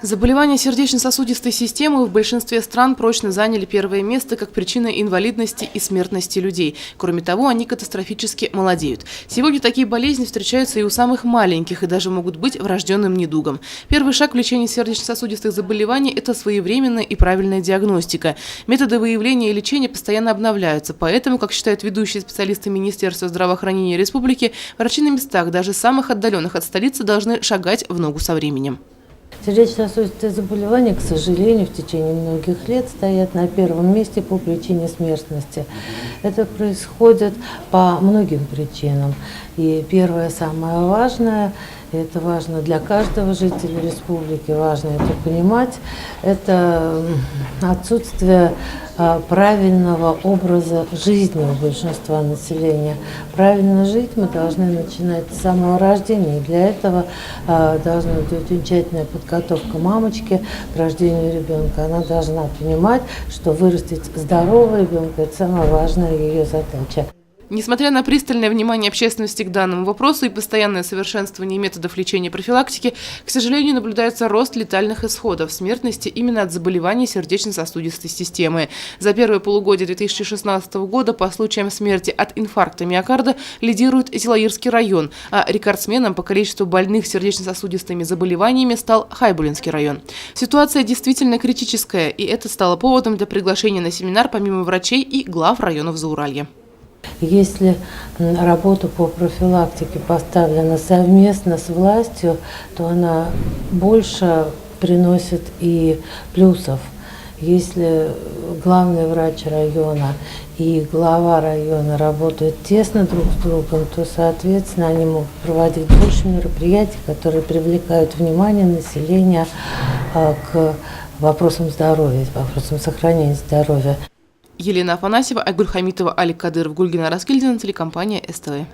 Заболевания сердечно-сосудистой системы в большинстве стран прочно заняли первое место как причина инвалидности и смертности людей. Кроме того, они катастрофически молодеют. Сегодня такие болезни встречаются и у самых маленьких, и даже могут быть врожденным недугом. Первый шаг в лечении сердечно-сосудистых заболеваний – это своевременная и правильная диагностика. Методы выявления и лечения постоянно обновляются, поэтому, как считают ведущие специалисты Министерства здравоохранения Республики, врачи на местах, даже самых отдаленных от столицы, должны шагать в ногу со временем. Сердечно-сосудистые заболевания, к сожалению, в течение многих лет стоят на первом месте по причине смертности. Это происходит по многим причинам. И первое, самое важное, это важно для каждого жителя республики, важно это понимать, это отсутствие правильного образа жизни у большинства населения. Правильно жить мы должны начинать с самого рождения. И для этого должна быть тщательная подготовка мамочки к рождению ребенка. Она должна понимать, что вырастить здорового ребенка – это самая важная ее задача. Несмотря на пристальное внимание общественности к данному вопросу и постоянное совершенствование методов лечения и профилактики, к сожалению, наблюдается рост летальных исходов смертности именно от заболеваний сердечно-сосудистой системы. За первое полугодие 2016 года по случаям смерти от инфаркта миокарда лидирует Зилаирский район, а рекордсменом по количеству больных сердечно-сосудистыми заболеваниями стал Хайбулинский район. Ситуация действительно критическая, и это стало поводом для приглашения на семинар помимо врачей и глав районов Зауралья. Если работа по профилактике поставлена совместно с властью, то она больше приносит и плюсов. Если главный врач района и глава района работают тесно друг с другом, то, соответственно, они могут проводить больше мероприятий, которые привлекают внимание населения к вопросам здоровья, вопросам сохранения здоровья. Елена Афанасьева, Айгуль Хамитова, Алик Кадыров, Гульгина Раскильдина, телекомпания СТВ.